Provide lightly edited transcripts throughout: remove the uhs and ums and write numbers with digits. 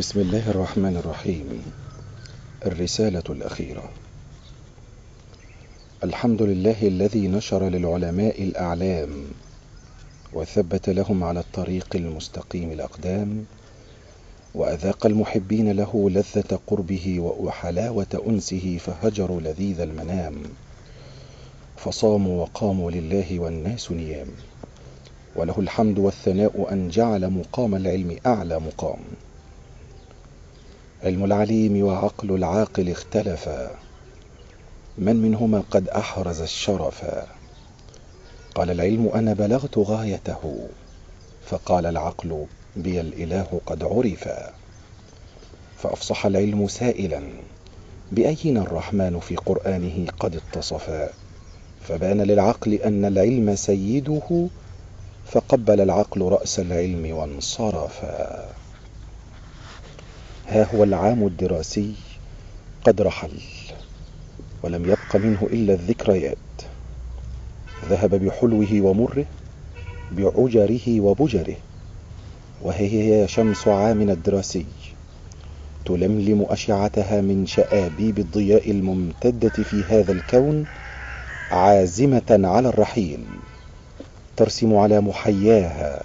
بسم الله الرحمن الرحيم. الرسالة الأخيرة. الحمد لله الذي نشر للعلماء الأعلام وثبت لهم على الطريق المستقيم الأقدام، وأذاق المحبين له لذة قربه وحلاوة أنسه فهجروا لذيذ المنام، فصاموا وقاموا لله والناس نيام. وله الحمد والثناء أن جعل مقام العلم أعلى مقام. علم العليم وعقل العاقل اختلفا، من منهما قد أحرز الشرفا؟ قال العلم أنا بلغت غايته، فقال العقل بي الإله قد عرفا. فأفصح العلم سائلا بأين الرحمن في قرآنه قد اتصفا، فبان للعقل أن العلم سيده، فقبل العقل رأس العلم وانصرفا. ها هو العام الدراسي قد رحل، ولم يبق منه إلا الذكريات، ذهب بحلوه ومره، بعجره وبجره. وهي شمس عامنا الدراسي تلملم أشعتها من شآبيب الضياء الممتدة في هذا الكون، عازمة على الرحيل، ترسم على محياها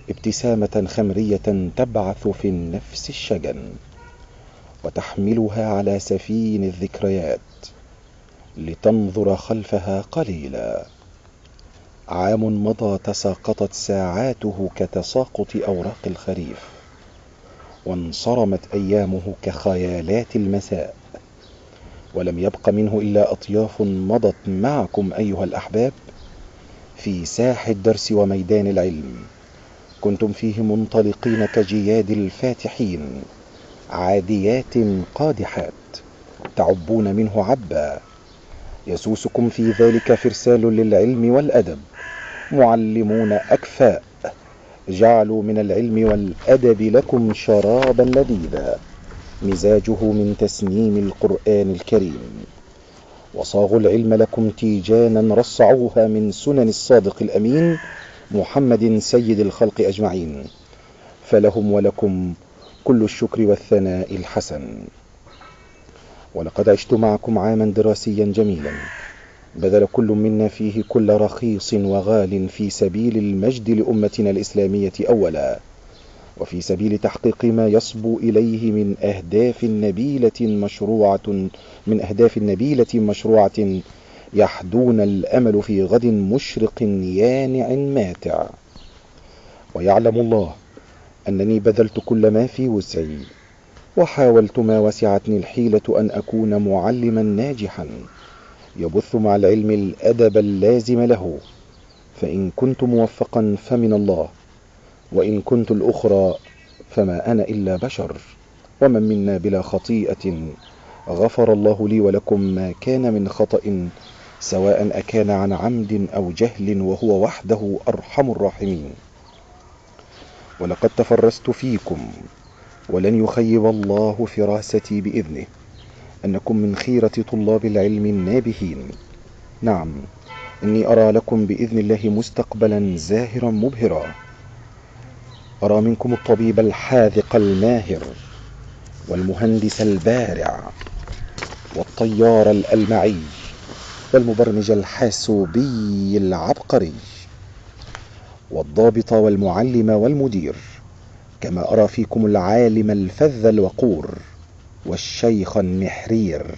ابتسامة خمرية تبعث في النفس الشجن، وتحملها على سفين الذكريات لتنظر خلفها قليلا. عام مضى تساقطت ساعاته كتساقط أوراق الخريف، وانصرمت أيامه كخيالات المساء، ولم يبق منه إلا أطياف مضت معكم أيها الأحباب في ساح الدرس وميدان العلم. كنتم فيه منطلقين كجياد الفاتحين، عاديات قادحات تعبون منه عبا. يسوسكم في ذلك فرسال للعلم والأدب، معلمون أكفاء، جعلوا من العلم والأدب لكم شرابا لذيذا، مزاجه من تسنيم القرآن الكريم. وصاغوا العلم لكم تيجانا رصعوها من سنن الصادق الأمين محمد سيد الخلق أجمعين، فلهم ولكم كل الشكر والثناء الحسن. ولقد عشت معكم عاما دراسيا جميلا، بذل كل منا فيه كل رخيص وغال في سبيل المجد لأمتنا الإسلامية أولا، وفي سبيل تحقيق ما يصبو إليه من أهداف نبيلة مشروعة يحدون الأمل في غد مشرق يانع ماتع. ويعلم الله أنني بذلت كل ما في وسعي، وحاولت ما وسعتني الحيلة أن أكون معلما ناجحا يبث مع العلم الأدب اللازم له، فإن كنت موفقا فمن الله، وإن كنت الأخرى فما أنا إلا بشر، ومن منا بلا خطيئة. غفر الله لي ولكم ما كان من خطأ، سواء أكان عن عمد أو جهل، وهو وحده أرحم الراحمين. ولقد تفرست فيكم، ولن يخيب الله فراستي بإذنه، أنكم من خيرة طلاب العلم النابهين. نعم، إني أرى لكم بإذن الله مستقبلا زاهرا مبهرا. أرى منكم الطبيب الحاذق الماهر، والمهندس البارع، والطيار الألمعي، والمبرمج الحاسوبي العبقري، والضابط والمعلم والمدير. كما أرى فيكم العالم الفذ الوقور، والشيخ النحرير،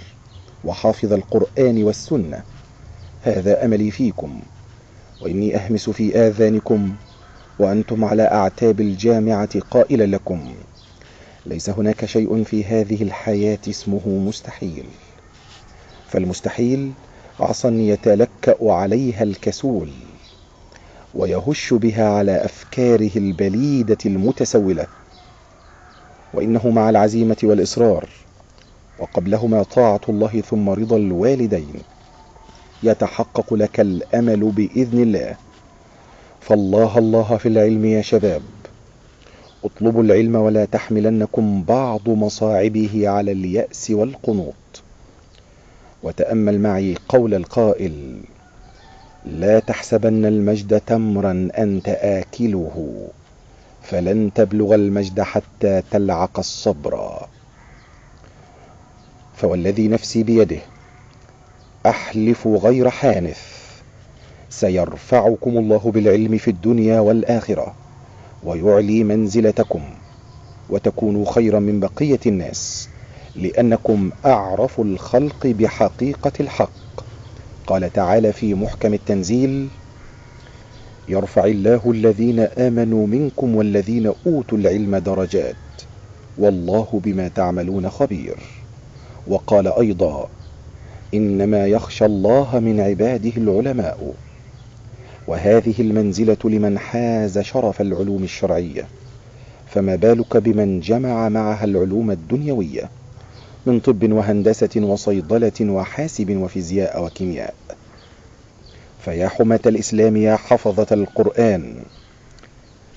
وحافظ القرآن والسنة. هذا أملي فيكم، وإني أهمس في آذانكم وأنتم على أعتاب الجامعة قائلا لكم: ليس هناك شيء في هذه الحياة اسمه مستحيل، فالمستحيل عصا يتلكأ عليها الكسول، ويهش بها على أفكاره البليدة المتسولة، وإنه مع العزيمة والإصرار، وقبلهما طاعة الله ثم رضا الوالدين، يتحقق لك الأمل بإذن الله. فالله الله في العلم يا شباب، اطلبوا العلم ولا تحملنكم بعض مصاعبه على اليأس والقنوط. وتأمل معي قول القائل: لا تحسبن المجد تمرا أنت آكله، فلن تبلغ المجد حتى تلعق الصبر. فوالذي نفسي بيده أحلف غير حانث سيرفعكم الله بالعلم في الدنيا والآخرة ويعلي منزلتكم وتكونوا خيرا من بقية الناس، لأنكم أعرف الخلق بحقيقة الحق. قال تعالى في محكم التنزيل: يرفع الله الذين آمنوا منكم والذين أوتوا العلم درجات والله بما تعملون خبير. وقال أيضا: إنما يخشى الله من عباده العلماء. وهذه المنزلة لمن حاز شرف العلوم الشرعية، فما بالك بمن جمع معها العلوم الدنيوية من طب وهندسة وصيدلة وحاسب وفيزياء وكيمياء. فيا حماة الإسلام يا حفظة القرآن،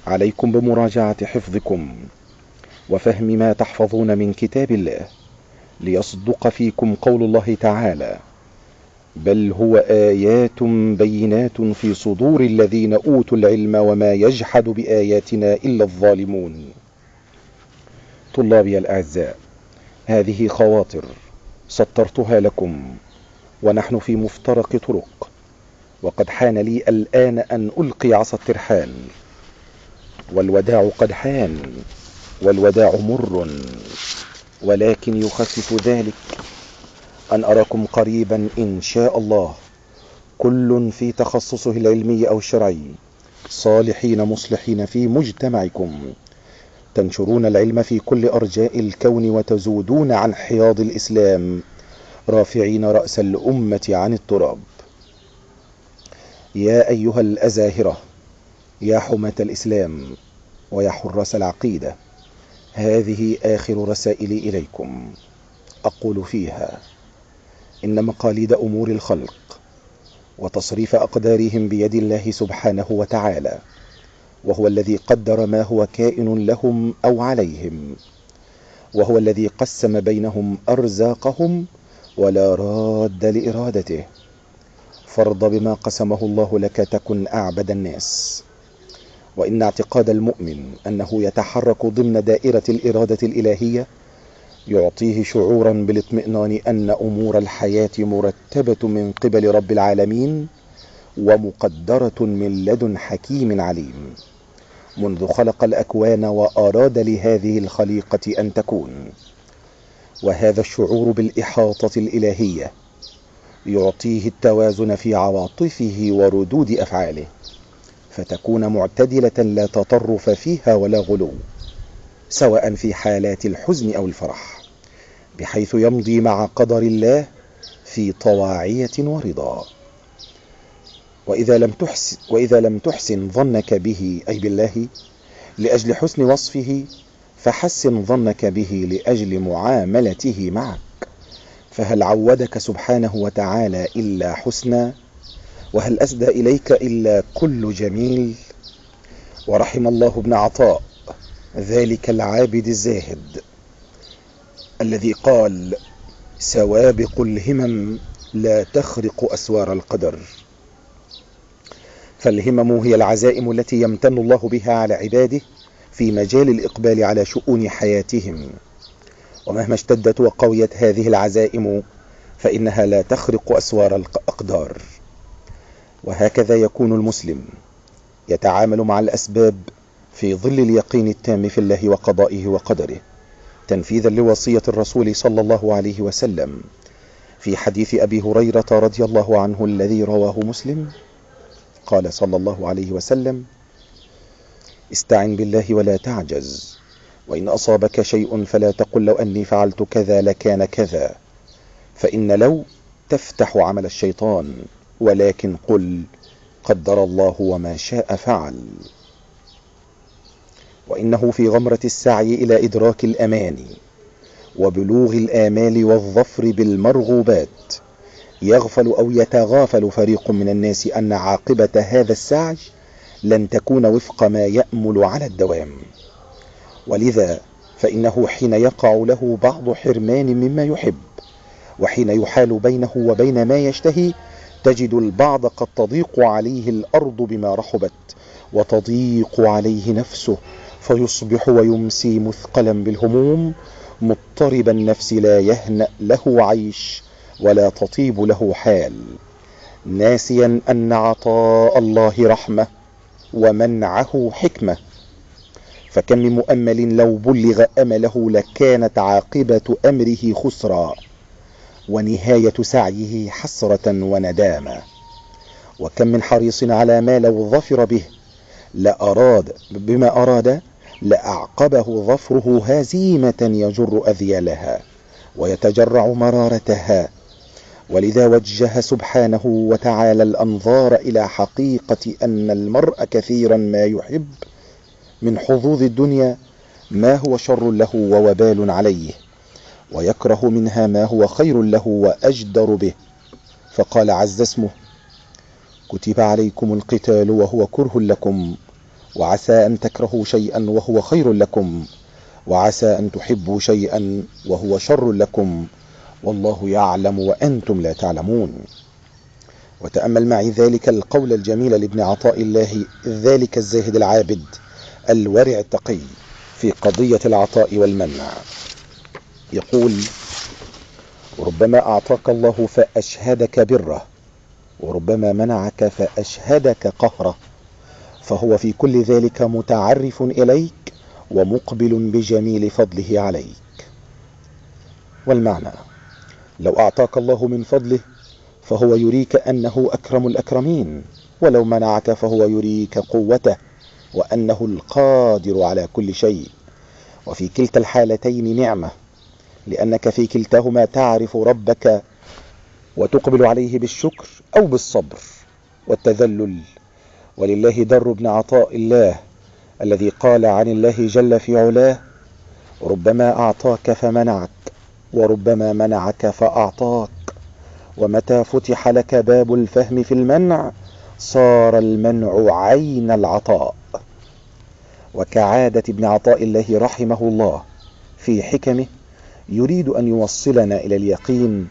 عليكم بمراجعة حفظكم وفهم ما تحفظون من كتاب الله، ليصدق فيكم قول الله تعالى: بل هو آيات بينات في صدور الذين أوتوا العلم وما يجحد بآياتنا إلا الظالمون. طلابي الأعزاء، هذه خواطر سطرتها لكم ونحن في مفترق طرق، وقد حان لي الآن أن ألقي عصا الترحال، والوداع قد حان، والوداع مر، ولكن يخفف ذلك أن أراكم قريبا إن شاء الله، كل في تخصصه العلمي أو الشرعي، صالحين مصلحين في مجتمعكم، تنشرون العلم في كل أرجاء الكون وتزودون عن حياض الإسلام، رافعين رأس الأمة عن التراب. يا أيها الأزاهرة، يا حماة الإسلام ويا حراس العقيدة، هذه آخر رسائلي إليكم، أقول فيها: إن مقاليد أمور الخلق وتصريف أقدارهم بيد الله سبحانه وتعالى، وهو الذي قدر ما هو كائن لهم أو عليهم، وهو الذي قسم بينهم أرزاقهم ولا راد لإرادته. فارض بما قسمه الله لك تكن أعبد الناس. وإن اعتقاد المؤمن أنه يتحرك ضمن دائرة الإرادة الإلهية يعطيه شعورا بالاطمئنان أن أمور الحياة مرتبة من قبل رب العالمين ومقدرة من لدن حكيم عليم، منذ خلق الأكوان وأراد لهذه الخليقة أن تكون. وهذا الشعور بالإحاطة الإلهية يعطيه التوازن في عواطفه وردود أفعاله، فتكون معتدلة لا تطرف فيها ولا غلو، سواء في حالات الحزن أو الفرح، بحيث يمضي مع قدر الله في طواعية ورضا. وإذا لم تحسن ظنك به أي بالله لأجل حسن وصفه، فحسن ظنك به لأجل معاملته معك، فهل عودك سبحانه وتعالى إلا حسنا؟ وهل أسدى إليك إلا كل جميل؟ ورحم الله ابن عطاء ذلك العابد الزاهد الذي قال: سوابق الهمم لا تخرق أسوار القدر. فالهمم هي العزائم التي يمتن الله بها على عباده في مجال الإقبال على شؤون حياتهم، ومهما اشتدت وقويت هذه العزائم فإنها لا تخرق أسوار الأقدار. وهكذا يكون المسلم يتعامل مع الأسباب في ظل اليقين التام في الله وقضائه وقدره، تنفيذا لوصية الرسول صلى الله عليه وسلم في حديث أبي هريرة رضي الله عنه الذي رواه مسلم. قال صلى الله عليه وسلم: استعن بالله ولا تعجز، وإن أصابك شيء فلا تقل لو أني فعلت كذا لكان كذا، فإن لو تفتح عمل الشيطان، ولكن قل قدر الله وما شاء فعل. وإنه في غمرة السعي إلى إدراك الأماني وبلوغ الآمال والظفر بالمرغوبات يغفل أو يتغافل فريق من الناس أن عاقبة هذا السعي لن تكون وفق ما يأمل على الدوام، ولذا فإنه حين يقع له بعض حرمان مما يحب، وحين يحال بينه وبين ما يشتهي، تجد البعض قد تضيق عليه الأرض بما رحبت وتضيق عليه نفسه، فيصبح ويمسي مثقلا بالهموم، مضطرب النفس، لا يهنأ له عيش ولا تطيب له حال، ناسيا أن عطاء الله رحمة ومنعه حكمة. فكم من مؤمل لو بلغ أمله لكانت عاقبة أمره خسرا، ونهاية سعيه حسرة وندامة. وكم من حريص على ما لو ظفر به بما أراد لأعقبه ظفره هزيمة يجر أذيالها ويتجرع مرارتها. ولذا وجه سبحانه وتعالى الأنظار إلى حقيقة أن المرء كثيرا ما يحب من حظوظ الدنيا ما هو شر له ووبال عليه، ويكره منها ما هو خير له وأجدر به. فقال عز اسمه: كتب عليكم القتال وهو كره لكم، وعسى أن تكرهوا شيئا وهو خير لكم، وعسى أن تحبوا شيئا وهو شر لكم، والله يعلم وأنتم لا تعلمون. وتأمل معي ذلك القول الجميل لابن عطاء الله ذلك الزاهد العابد الورع التقي في قضية العطاء والمنع. يقول: ربما أعطاك الله فأشهدك بره، وربما منعك فأشهدك قهره، فهو في كل ذلك متعرف إليك ومقبل بجميل فضله عليك. والمعنى: لو أعطاك الله من فضله فهو يريك أنه أكرم الأكرمين، ولو منعك فهو يريك قوته وأنه القادر على كل شيء. وفي كلتا الحالتين نعمة، لأنك في كلتاهما تعرف ربك وتقبل عليه بالشكر أو بالصبر والتذلل. ولله در ابن عطاء الله الذي قال عن الله جل في علاه: ربما أعطاك فمنعك، وربما منعك فأعطاك، ومتى فتح لك باب الفهم في المنع صار المنع عين العطاء. وكعادة ابن عطاء الله رحمه الله في حكمه يريد أن يوصلنا إلى اليقين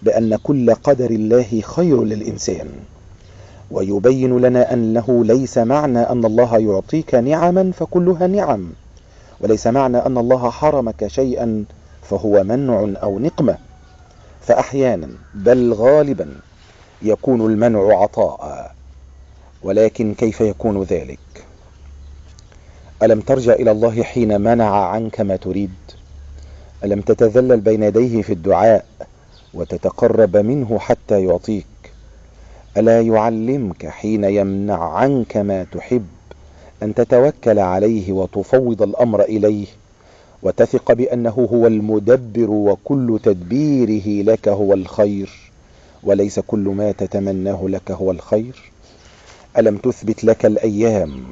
بأن كل قدر الله خير للإنسان، ويبين لنا أنه ليس معنى أن الله يعطيك نعما فكلها نعم، وليس معنى أن الله حرمك شيئا فهو منع أو نقمة، فأحيانا بل غالبا يكون المنع عطاء. ولكن كيف يكون ذلك؟ ألم ترجع إلى الله حين منع عنك ما تريد؟ ألم تتذلل بين يديه في الدعاء وتتقرب منه حتى يعطيك؟ ألا يعلمك حين يمنع عنك ما تحب أن تتوكل عليه وتفوض الأمر إليه وتثق بأنه هو المدبر وكل تدبيره لك هو الخير، وليس كل ما تتمناه لك هو الخير؟ ألم تثبت لك الأيام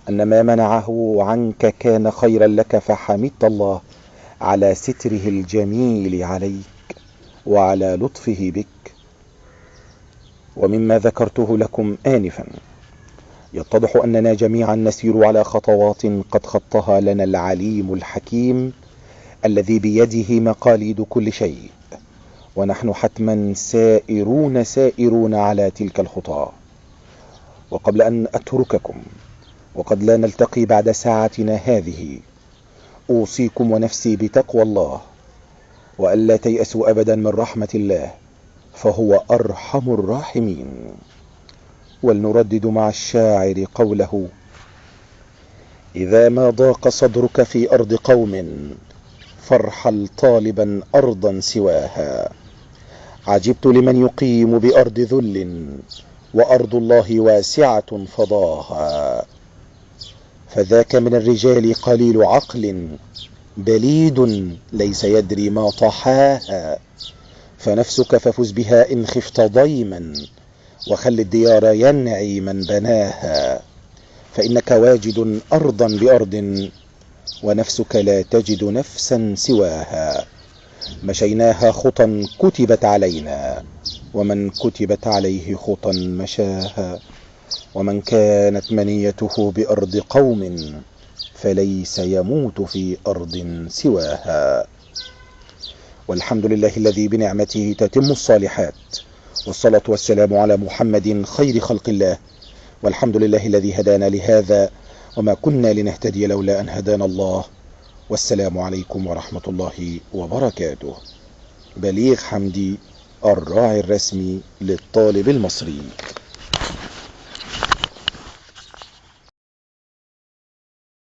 أن ما منعه عنك كان خيرا لك فحمدت الله على ستره الجميل عليك وعلى لطفه بك؟ ومما ذكرته لكم آنفا يتضح أننا جميعا نسير على خطوات قد خطها لنا العليم الحكيم الذي بيده مقاليد كل شيء، ونحن حتما سائرون على تلك الخطى. وقبل أن أترككم وقد لا نلتقي بعد ساعتنا هذه، أوصيكم ونفسي بتقوى الله، وألا تيأسوا أبدا من رحمة الله، فهو أرحم الراحمين. ولنردد مع الشاعر قوله: إذا ما ضاق صدرك في أرض قوم فارحل طالبا أرضا سواها، عجبت لمن يقيم بأرض ذل وأرض الله واسعة فضاها، فذاك من الرجال قليل عقل بليد ليس يدري ما طحاها، فنفسك ففز بها إن خفت ضيما، وخل الديار ينعي من بناها، فإنك واجد أرضا بأرض ونفسك لا تجد نفسا سواها، مشيناها خطا كتبت علينا، ومن كتبت عليه خطا مشاها، ومن كانت منيته بأرض قوم فليس يموت في أرض سواها. والحمد لله الذي بنعمته تتم الصالحات، والصلاة والسلام على محمد خير خلق الله، والحمد لله الذي هدانا لهذا وما كنا لنهتدي لولا أن هدانا الله. والسلام عليكم ورحمة الله وبركاته. بليغ حمدي، الراعي الرسمي للطالب المصري.